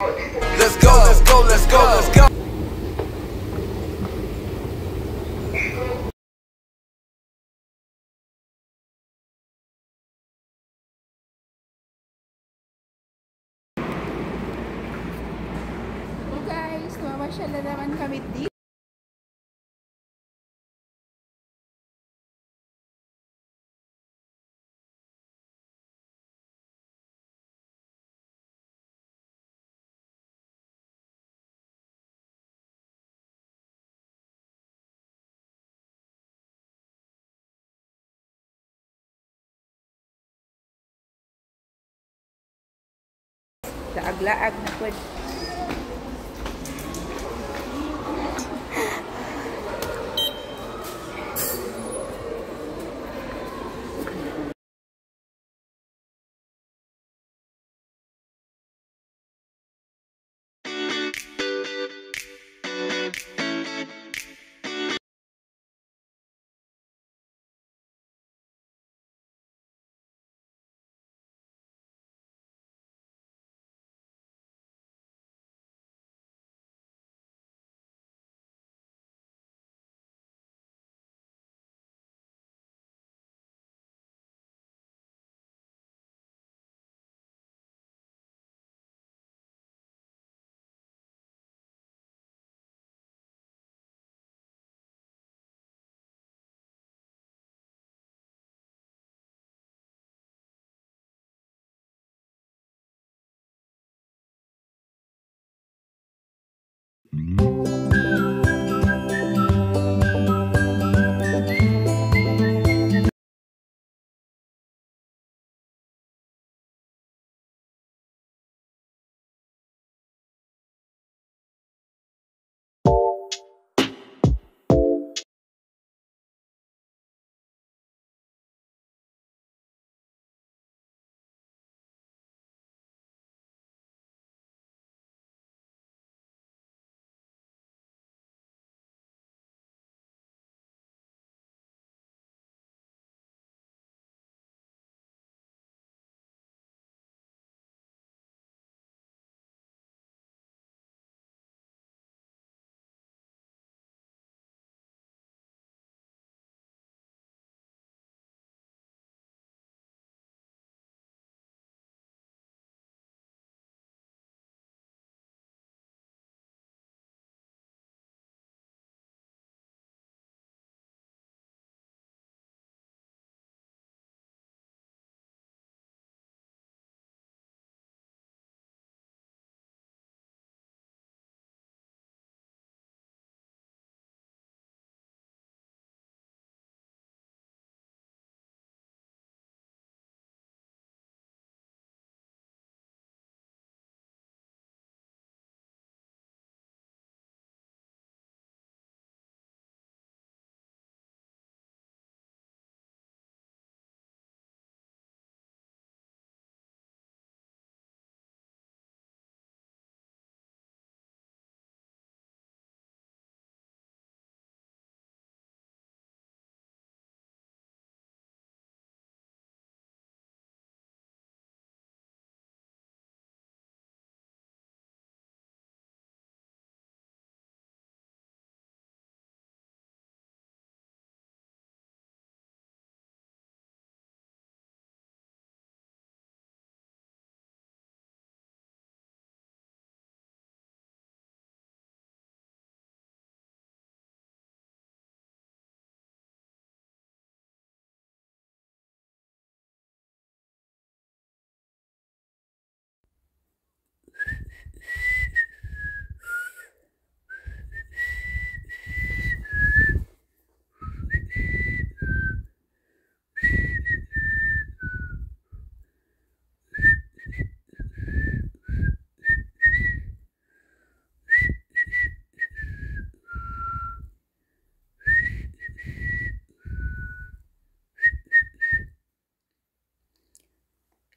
Let's go, let's go, let's go, let's go. So guys, mamasyal na naman kami dito. Laag-laag na po.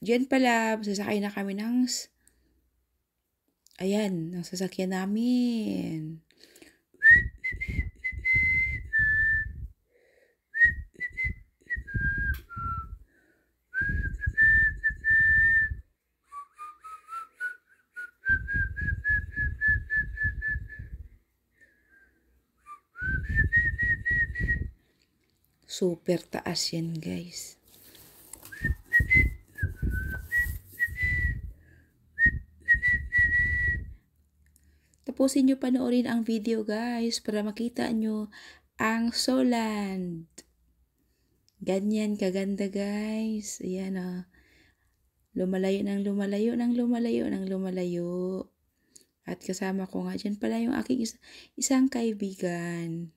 Diyan pala, sasakay na kami ng, ayan, ng sasakyan namin. Super taas yan, guys. Tapusin nyo panoorin ang video, guys, para makita nyo ang Soland. Ganyan kaganda, guys. Ayan, oh. Lumalayo ng lumalayo ng lumalayo ng lumalayo. At kasama ko nga dyan pala yung aking isang kaibigan.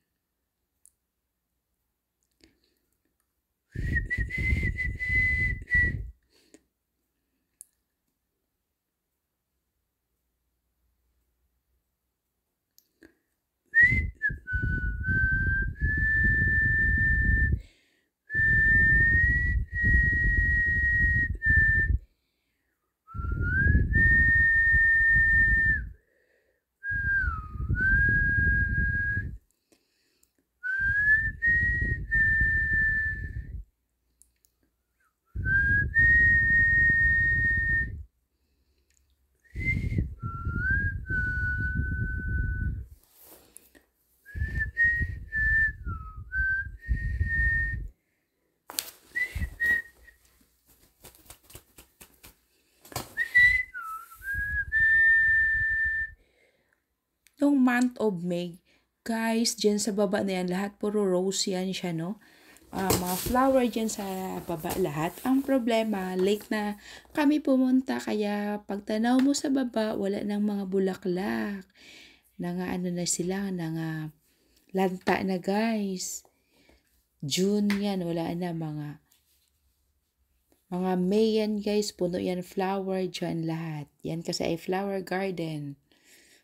Noong month of May, guys, dyan sa baba na yan, lahat puro rose yan siya, no? Mga flower dyan sa baba lahat. Ang problema, late na kami pumunta, kaya pagtanaw mo sa baba, wala nang mga bulaklak. Ano na sila, lanta na, guys. June yan, wala na mga May yan, guys, puno yan flower dyan lahat. Yan kasi ay flower garden.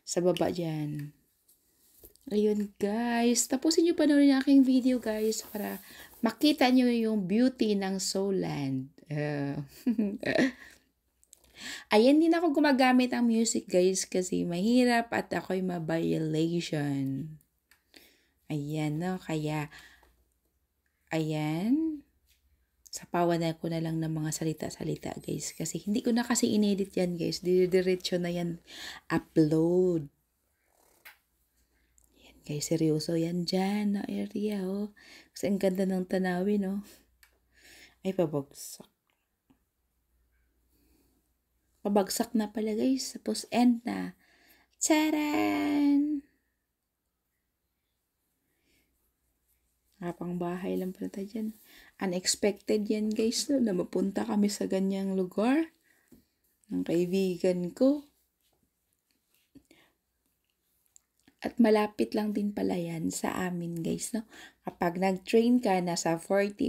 Sa baba dyan. Ayun, guys. Tapusin nyo panoorin yung aking video, guys, para makita nyo yung beauty ng Soland. Ayan, din ako gumagamit ang music, guys, kasi mahirap at ako'y ma-violation. Ayan, no? Kaya, ayan. Sapawan na ko na lang ng mga salita-salita, guys. Kasi hindi ko na kasi inedit yan, guys. Diretso na yan upload. Yan, guys. Seryoso yan dyan na area, oh. Kasi ang ganda ng tanawin, oh. Ay, pabagsak. Pabagsak na pala, guys. Tapos end na. Charan! Kapang bahay lang pala tayo dyan. Unexpected yan, guys, no, na mapunta kami sa ganyang lugar ng kaibigan ko. At malapit lang din pala yan sa amin, guys, no. Kapag nag-train ka, nasa 30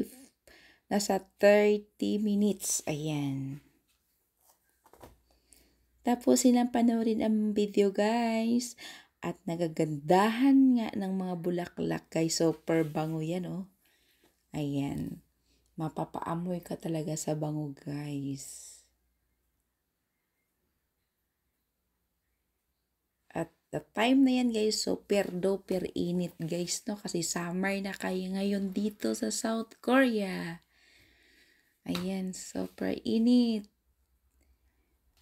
minutes. Ayan. Tapos silang panoorin ang video, guys. At nagagandahan nga ng mga bulaklak, guys. Super bango yan, oh. Ayan. Mapapaamoy ka talaga sa bango, guys. At the time na yan, guys, super duper init, guys, no? Kasi summer na kayo ngayon dito sa South Korea. Ayan, super init.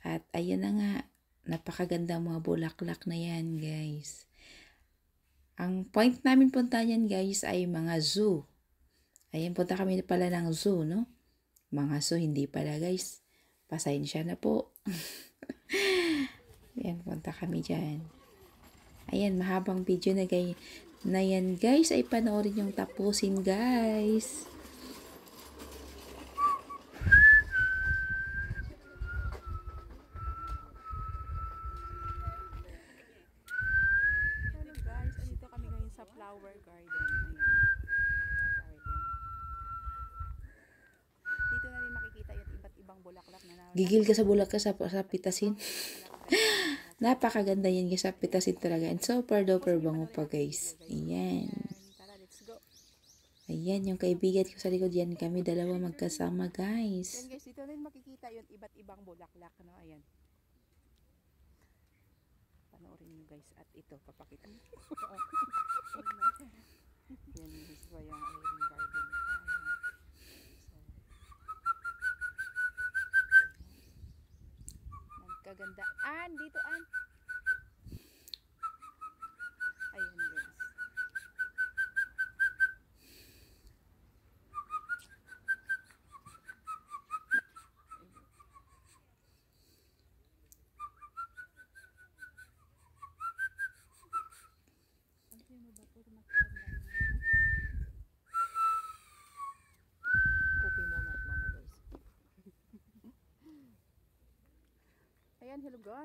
At ayan na nga. Napakaganda mga bulaklak na yan, guys. Ang point namin punta yan, guys, ay mga zoo. Ayan, punta kami pala ng zoo, no? Mga zoo, hindi pala, guys. Pasensya na po. Ayan, punta kami dyan. Ayan, mahabang video na yan, guys. Ay panoorin yung tapusin, guys. Flower garden. Ayan. Dito na rin makikita yung iba't ibang bulaklak na gigil ka sa bulaklak sa pitasin. Napakaganda yan, guys, sa pitasin talaga. And super duper bango pa, guys. Ayan. Ayan, yung kaibigan ko sa likod yan. Kami dalawa magkasama, guys. Ayan, guys, dito na rin makikita yung iba't ibang bulaklak, no? Ayan. Panoorin nyo, guys. At ito, papakita nyo. Yan, guys, ba yung Irving Garden. Nagkagandaan. Dito, an. Ayun, guys.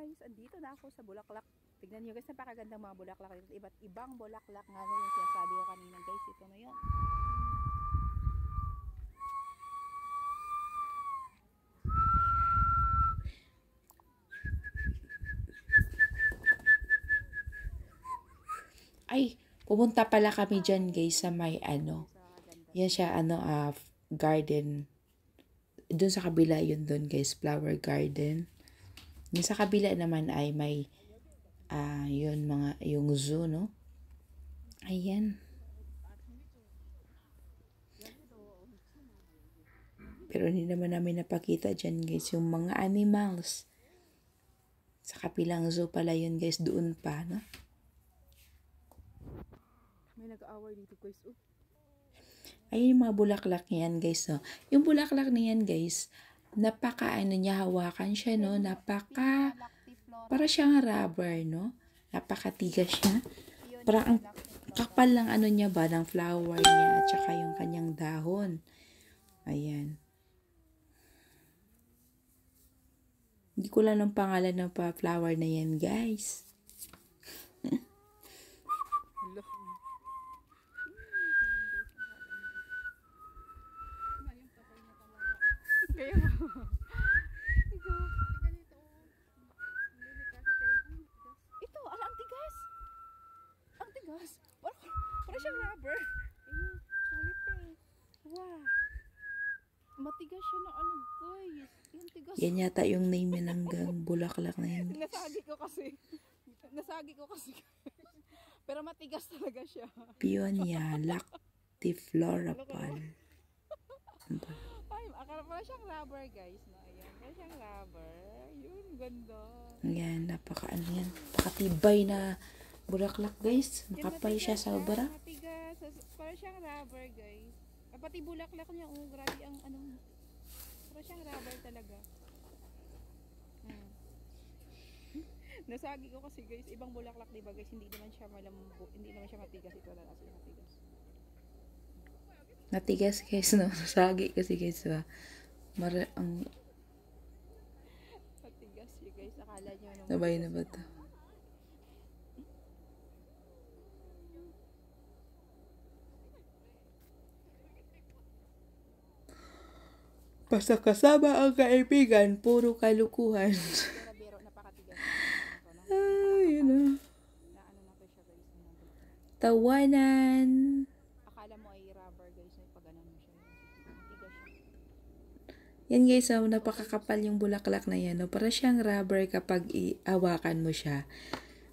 guys, andito na ako sa bulaklak. Tignan nyo guys, napakagandang mga bulaklak dito. Iba't ibang bulaklak nga na yung sinasabi ko kanina guys. Ito na yun. Ay, pumunta pala kami dyan guys sa may yan siya garden. Doon sa kabila yun doon guys, flower garden. Yung sa kabila naman ay may yung zoo, no? Ayan. Pero hindi naman namin napakita dyan guys yung mga animals. Sa kabilang zoo pala yun guys, doon pa, no? May nag-aaway dito guys. Ayun yung mga bulaklak niyan guys, no? Yung bulaklak niyan guys, niya, hawakan siya, no? Para siyang rubber, no? Napakatigas siya. Parang ang kapal lang niya ba, ng flower niya, at saka yung kanyang dahon. Ayan. Hindi ko lang ng pangalan ng flower na yan, guys. Ito, ang tigas. Ang tigas. Para siyang rubber. Ayun, sulit eh. Wow. Matigas siya na guys. Yung tigas. Yan yata yung name ng bulaklak na yan. Nasagi ko kasi. Pero matigas talaga siya. Peonia lactiflorapal. Ay, akala pala siyang rubber guys. No? Ayan, pala siyang rubber. Yun, ganda. Ayan, napakatibay na bulaklak guys. Makapal siya sa obra. Matigas. Para siyang rubber guys. Pati bulaklak niya, grabe ang para siyang rubber talaga. Nasagi ko kasi guys, ibang bulaklak diba guys, hindi naman siya matigas. Ito lang kasi matigas. Matigas guys, no? Nasagi kasi guys, ba? Matigas siya guys, akala nyo nabay na ba ito? Basta kasama ang kaibigan, puro kalukuhan. Ay, tawanan. Akala mo ay rubber guys, pag mo siya. Yan guys, napakakapal yung bulaklak na yan. No? Para siyang rubber kapag iawakan mo siya.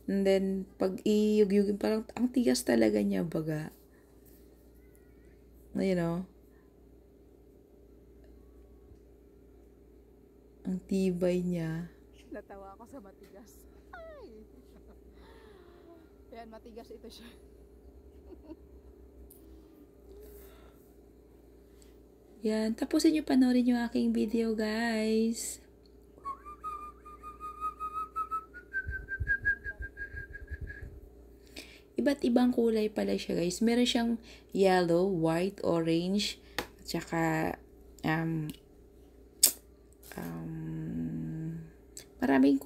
And then, pag iyug-yugin, parang ang tigas talaga niya, baga. You know? Ang tibay niya. Natawa ako sa matigas. Ay! Yan, matigas ito siya. Yan, tapusin nyo panoorin yung aking video, guys. Iba't ibang kulay pala siya, guys. Meron siyang yellow, white, orange, at saka maraming